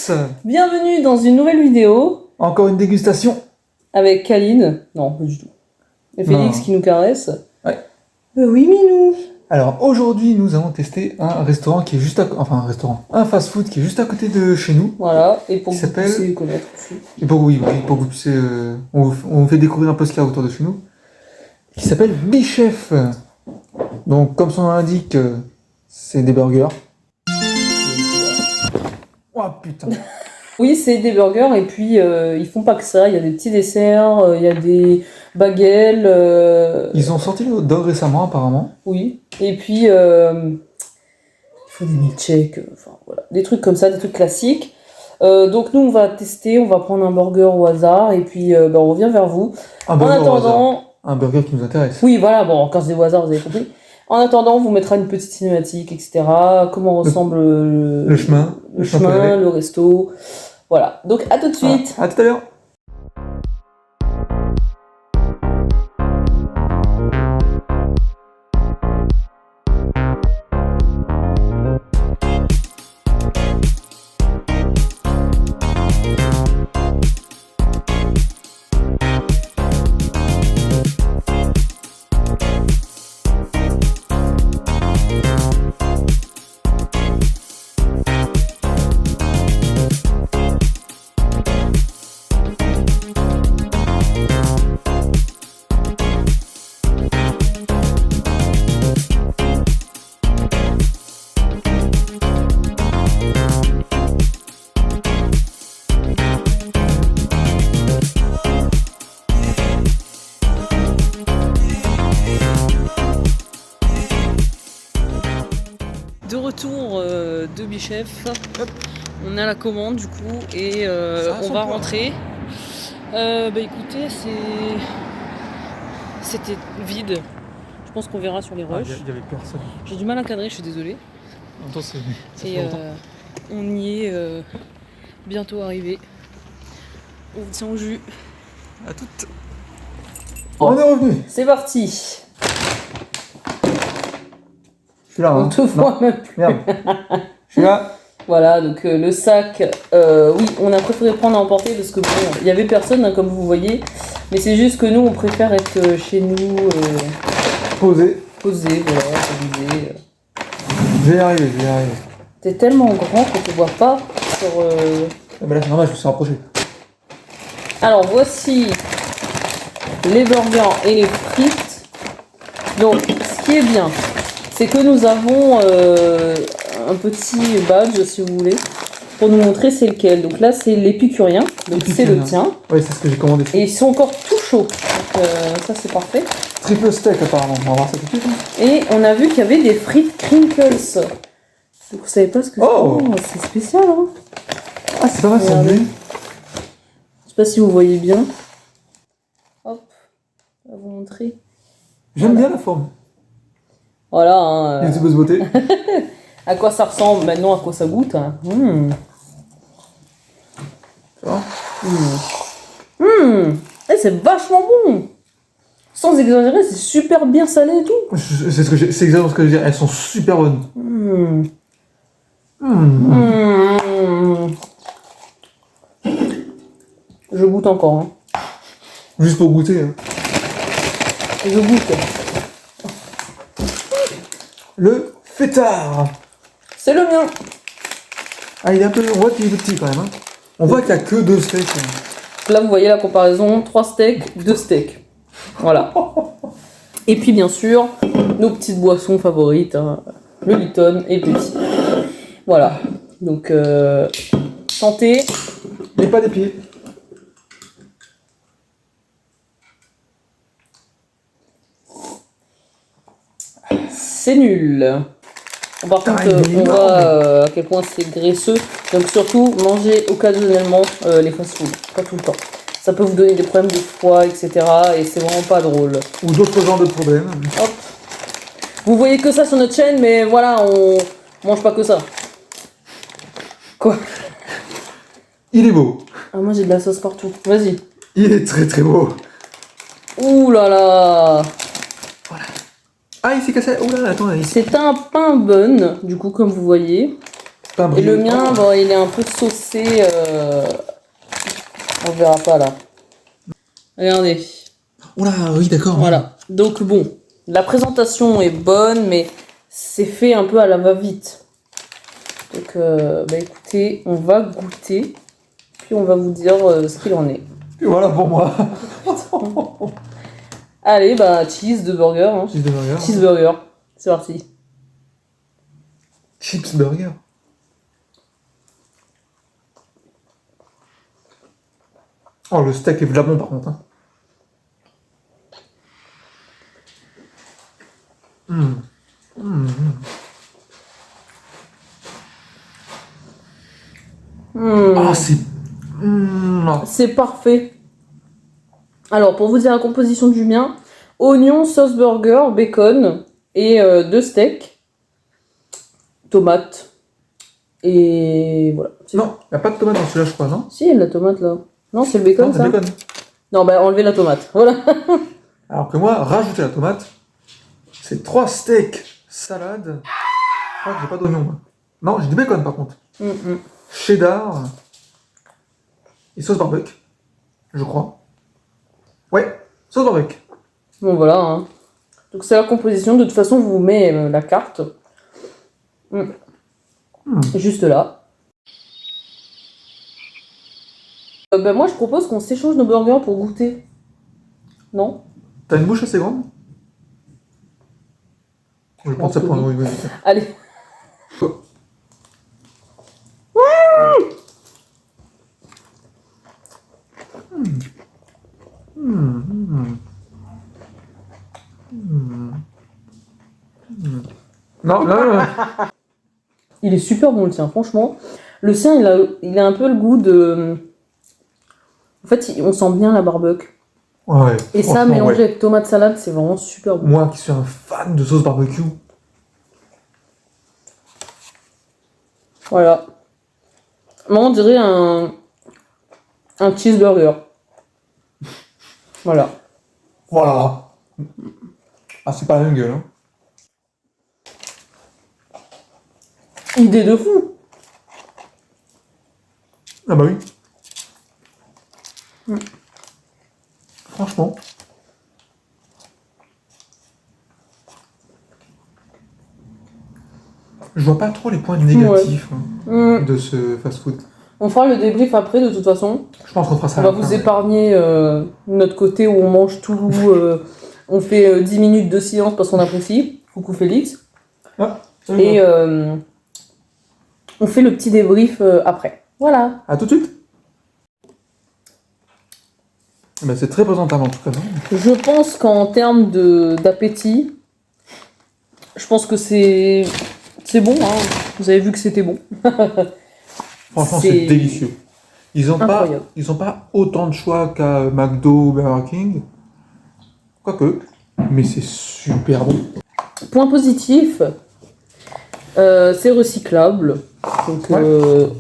tous! Bienvenue dans une nouvelle vidéo Encore une dégustation. avec Kaline. Non, pas du tout. Et Félix Non. qui nous caresse. Ouais. Oui, Minou. Alors aujourd'hui, nous allons tester un restaurant qui est juste à... Enfin un restaurant, un fast-food qui est juste à côté de chez nous. Voilà, et pour que Qui vous s'appelle- puissiez connaître aussi. Et pour que vous puissiez... on vous fait découvrir un peu ce qu'il y a autour de chez nous. Qui s'appelle Bichef. Donc comme son nom l'indique, c'est des burgers. Oh putain. Oui, c'est des burgers et puis ils font pas que ça. Il y a des petits desserts, il y a des baguettes. Ils ont sorti le hot dog récemment apparemment. Oui. Et puis il faut des milkshakes, enfin voilà, des trucs comme ça, des trucs classiques. Donc nous on va tester, on va prendre un burger au hasard et puis on revient vers vous. Un En burger au hasard. attendant, Un burger qui nous intéresse. oui voilà, bon quand je dis au hasard vous avez compris. En attendant, on vous mettra une petite cinématique, etc. Comment ressemble Le chemin. le chemin, le resto. Voilà. Donc à tout de suite. À tout à l'heure. De retour de Bichef. On a la commande du coup et on va rentrer. Écoutez, c'était vide. Je pense qu'on verra sur les rushs. Il y avait personne. J'ai du mal à cadrer, je suis désolée. En même temps, ça Et fait longtemps. on y est bientôt arrivé. On vous tient au jus. À toutes. On est revenu. C'est parti. Je suis là. On Hein. te Non, voit même plus. merde. Je suis là. Voilà, donc le sac, oui, on a préféré prendre à emporter parce que bon, il y avait personne, hein, comme vous voyez. Mais c'est juste que nous, on préfère être chez nous, Posé. posé, voilà, posé. Je vais y arriver, je vais y arriver. T'es tellement grand qu'on te voit pas sur... Ah bah là, c'est normal, je me suis rapproché. Alors, voici les burgers et les frites. Donc, ce qui est bien, c'est que nous avons un petit badge, si vous voulez, pour nous montrer c'est lequel. Donc là, c'est l'épicurien, donc c'est le tien. Oui, c'est ce que j'ai commandé. Et ils sont encore tout chauds, donc ça c'est parfait. Triple steak apparemment, on va voir ça tout de suite. Hein. Et on a vu qu'il y avait des frites crinkles. Donc vous savez pas ce que c'est? Oh. C'est spécial, hein. Ah, c'est pas mal, ça Regardez. me Je sais pas si vous voyez bien. Hop, on va vous montrer. J'aime Voilà. bien la forme. Voilà, hein, Youtubeuse beauté. à quoi ça ressemble maintenant, à quoi ça goûte. Hein. Tu vois. Eh, c'est vachement bon. Sans exagérer, c'est super bien salé et tout. C'est exactement ce que je veux dire. Elles sont super bonnes. Je goûte encore. Hein. Juste pour goûter. Hein. Je goûte. Le fêtard. C'est le mien. Ah, il est un peu. On voit qu'il est petit quand même. Hein. On voit qu'il n'y a que 2 steaks. Hein. Là, vous voyez la comparaison, 3 steaks, 2 steaks. Voilà. Et puis, bien sûr, nos petites boissons favorites, hein, le Lipton et le Pepsi. Voilà. Donc, santé. Et pas des pieds. C'est nul. Par contre, il est on énorme. voit à quel point c'est graisseux. Donc, surtout, mangez occasionnellement les fast-food, pas tout le temps. Ça peut vous donner des problèmes de foie, etc. Et c'est vraiment pas drôle. Ou d'autres genres de problèmes. Hop. Vous voyez que ça sur notre chaîne, mais voilà, on mange pas que ça. Quoi? Il est beau. Ah, moi j'ai de la sauce partout. Vas-y. Il est très très beau. Ouh là là. Ah, il s'est cassé. Oh là là, attends. C'est un pain bun, du coup, comme vous voyez. pain Et le brioché. mien, bon, il est un peu saucé. On verra pas là. Regardez. Oula, oui, d'accord. Voilà. Donc bon, la présentation est bonne, mais c'est fait un peu à la va-vite. Donc, bah écoutez, on va goûter, puis on va vous dire ce qu'il en est. Et voilà pour moi. Allez, bah cheese de burger. Hein. Cheese de burger. Cheeseburger. C'est parti. Chips burger. Oh, le steak est v'là bon par contre. Hein. Ah, c'est. Non. C'est parfait. Alors, pour vous dire la composition du mien, oignon, sauce burger, bacon et 2 steaks, tomates. Et voilà. Non, il n'y a pas de tomate dans celui-là, je crois, non? Si, il y a de la tomate là. Non, c'est le bacon Non, ça. c'est bacon. Non, bah enlevez la tomate. Voilà. Alors que moi, rajouter la tomate, c'est 3 steaks, salade. Je crois que j'ai pas d'oignon. Moi. Non, j'ai du bacon par contre. Cheddar et sauce barbecue, je crois. Ouais, sauce barbecue. Bon, voilà. Hein. Donc, c'est la composition. De toute façon, je vous mets la carte. Juste là. Ben, moi, je propose qu'on s'échange nos burgers pour goûter. Non? T'as une bouche assez grande? Je vais prendre ça pour un oui. Allez. Non, non. Il est super bon le tien, franchement. Le sien, il a un peu le goût de... En fait, on sent bien la barbecue. Ouais. Et ça, mélangé avec tomate salade, c'est vraiment super bon. Moi qui suis un fan de sauce barbecue. Voilà. Moi, on dirait un cheeseburger. Voilà. Voilà. Ah, c'est pas la même gueule, hein. Idée de fou. Ah bah oui. Franchement. Je vois pas trop les points négatifs de ce fast-food. On fera le débrief après, de toute façon. Je pense qu'on fera ça. On va vous épargner notre côté où on mange tout. On fait 10 minutes de silence parce qu'on apprécie. Coucou Félix. Et on fait le petit débrief après. Voilà. À tout de suite. Ben, c'est très présentable en tout cas. Non Je pense qu'en termes d'appétit, je pense que c'est bon. Hein. Vous avez vu que c'était bon. Franchement, c'est délicieux. Ils ont pas autant de choix qu'à McDo ou Burger King. Quoique, mais c'est super bon. Point positif, c'est recyclable. Donc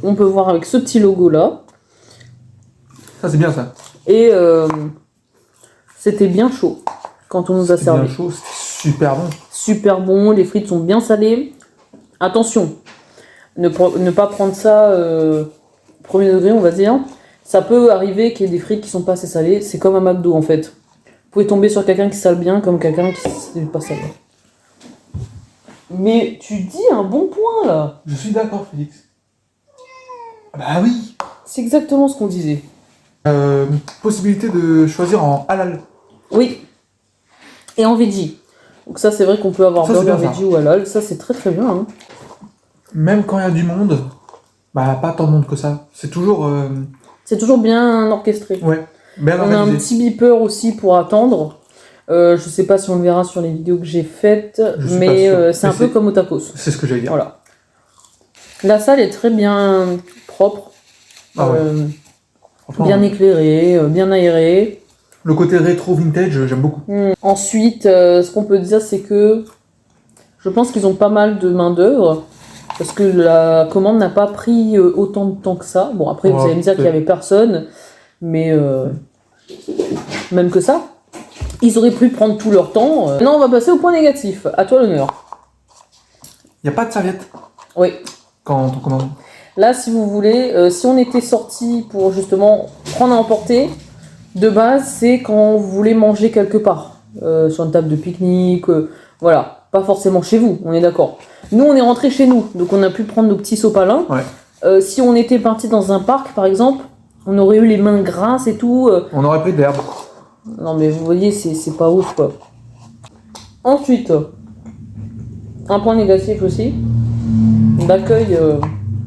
on peut voir avec ce petit logo là. Ça c'est bien ça. Et c'était bien chaud quand on nous a servi. Bien chaud, c'était super bon. Super bon, les frites sont bien salées. Attention, ne pas prendre ça premier degré, on va dire. Ça peut arriver qu'il y ait des frites qui sont pas assez salées. C'est comme un McDo en fait. Vous pouvez tomber sur quelqu'un qui sale bien comme quelqu'un qui n'est pas salé. Mais tu dis un bon point là. Je suis d'accord, Félix. Bah oui. C'est exactement ce qu'on disait. Possibilité de choisir en halal. Oui. Et en veggie. Donc ça, c'est vrai qu'on peut avoir Ça, burger c'est bien, veggie ou halal. Ça, c'est très très bien. Hein. Même quand il y a du monde, bah pas tant de monde que ça. C'est toujours... C'est toujours bien orchestré. Ouais. Bien On a un organisé. petit beeper aussi pour attendre. Je sais pas si on le verra sur les vidéos que j'ai faites, mais c'est un peu comme au tacos. C'est ce que j'allais dire. Voilà. La salle est très bien propre, bien éclairée, bien aérée. Le côté rétro vintage, j'aime beaucoup. Ensuite, ce qu'on peut dire, c'est que je pense qu'ils ont pas mal de main d'œuvre. Parce que la commande n'a pas pris autant de temps que ça. Bon, après, vous allez me dire qu'il n'y avait personne. Mais même que ça, ils auraient pu prendre tout leur temps. Maintenant, on va passer au point négatif. À toi l'honneur. Il n'y a pas de serviette. Oui. quand on commande? Là, si vous voulez, si on était sorti pour justement prendre à emporter, de base, c'est quand vous voulez manger quelque part, sur une table de pique-nique, voilà, pas forcément chez vous, on est d'accord. Nous, on est rentré chez nous, donc on a pu prendre nos petits sopalins. Ouais. Si on était parti dans un parc, par exemple, on aurait eu les mains grasses et tout. On aurait pris de l'herbe. Non, mais vous voyez, c'est pas ouf, quoi. Ensuite, un point négatif aussi, l'accueil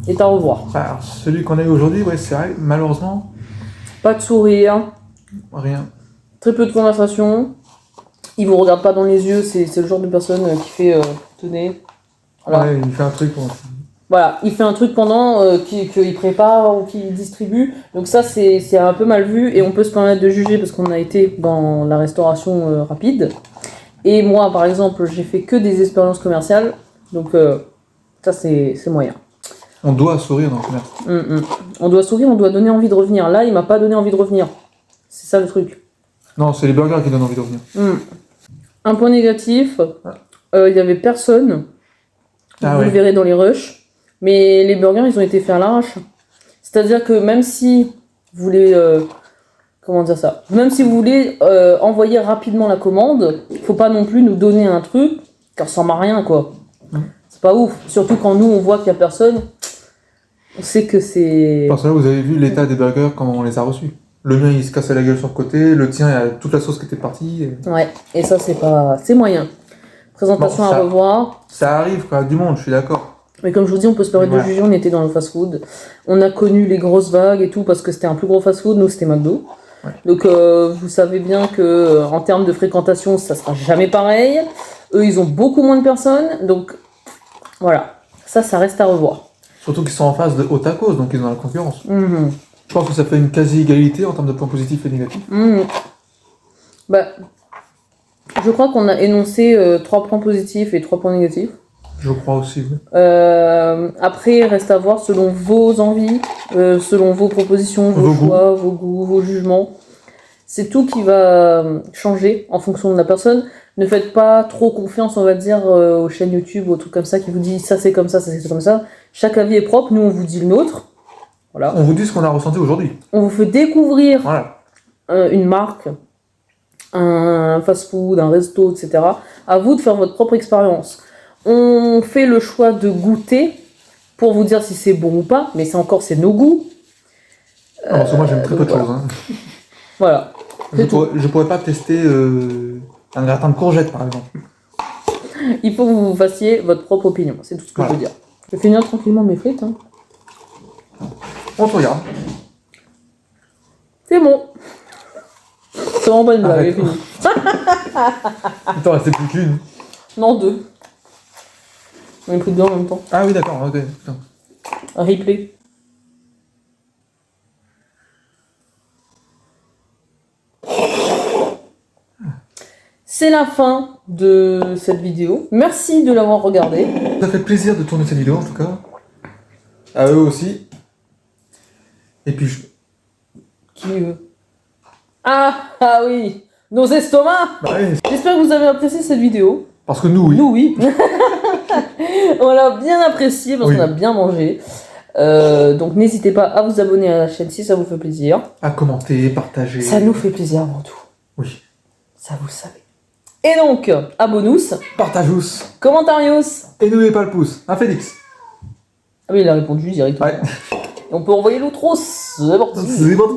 est à revoir. Alors, celui qu'on a eu aujourd'hui, ouais, c'est vrai, malheureusement, Pas de sourire, rien. très peu de conversation. Il vous regarde pas dans les yeux, c'est le genre de personne qui fait tenez. Voilà. Ouais, il fait un truc. Voilà, il fait un truc pendant qu'il prépare ou qu'il distribue. Donc ça, c'est un peu mal vu et on peut se permettre de juger parce qu'on a été dans la restauration rapide. Et moi, par exemple, j'ai fait que des expériences commerciales. Donc ça, c'est moyen. On doit sourire dans le commerce. On doit sourire, on doit donner envie de revenir. Là, il m'a pas donné envie de revenir. C'est ça le truc. Non, c'est les burgers qui donnent envie de revenir. Un point négatif, il y avait personne. Vous le verrez dans les rushs. Mais les burgers, ils ont été faits à l'arrache. C'est-à-dire que même si vous voulez... comment dire ça? Même si vous voulez envoyer rapidement la commande, faut pas non plus nous donner un truc qui ressemble à rien, quoi. C'est pas ouf. Surtout quand nous, on voit qu'il y a personne. On sait que c'est... Parce que là, vous avez vu l'état des burgers, comment on les a reçus. Le mien, il se cassait la gueule sur le côté. Le tien, il y a toute la sauce qui était partie. Ouais, et ça, c'est pas... C'est moyen. Présentation Bon, ça- à revoir. Ça arrive, quoi, du monde, je suis d'accord. Mais comme je vous dis, on peut se permettre de juger, on était dans le fast-food. On a connu les grosses vagues et tout, parce que c'était un plus gros fast-food, nous, c'était McDo. Ouais. Donc, vous savez bien que en termes de fréquentation, ça sera jamais pareil. Eux, ils ont beaucoup moins de personnes, donc voilà. Ça reste à revoir. Surtout qu'ils sont en face de Otakos, donc ils ont la concurrence. Mhm. Je pense que ça fait une quasi-égalité en termes de points positifs et négatifs. Mhm. Bah, je crois qu'on a énoncé 3 points positifs et 3 points négatifs. Je crois aussi, oui. Après, reste à voir selon vos envies, selon vos propositions, vos choix, vos goûts, vos jugements. C'est tout qui va changer en fonction de la personne. Ne faites pas trop confiance, on va dire, aux chaînes YouTube, aux trucs comme ça qui vous disent ça c'est comme ça c'est comme ça. Chaque avis est propre, nous on vous dit le nôtre. Voilà. On vous dit ce qu'on a ressenti aujourd'hui. On vous fait découvrir Voilà. une marque, un fast-food, un resto, etc. À vous de faire votre propre expérience. On fait le choix de goûter pour vous dire si c'est bon ou pas, mais c'est nos goûts. Alors, moi j'aime très peu de voilà. choses. Hein. Voilà. Je pourrais pas tester un gratin de courgettes par exemple. Il faut que vous fassiez votre propre opinion, c'est tout ce que je peux dire. Je vais finir tranquillement mes frites. Hein. On te regarde. C'est bon. C'est vraiment pas une blague, elle est finie. Il t'en restait plus qu'une. Non, 2. On est pris 2 en même temps. Ah oui, d'accord, ok. Putain. Un replay. C'est la fin de cette vidéo. Merci de l'avoir regardée. Ça fait plaisir de tourner cette vidéo en tout cas. À eux aussi. Et puis Qui veut ah oui, nos estomacs. Bah oui. J'espère que vous avez apprécié cette vidéo. Parce que nous, oui. Nous, oui. On l'a bien apprécié parce qu'on a bien mangé. Donc n'hésitez pas à vous abonner à la chaîne si ça vous fait plaisir. À commenter, partager. Ça nous fait plaisir avant tout. Oui. Ça vous le savez. Et donc, abonnous, Partagous. commentarios. Et n'oubliez pas le pouce. Un Félix. Ah oui, il a répondu directement. Ouais. Et on peut envoyer l'outro. C'est parti. C'est parti.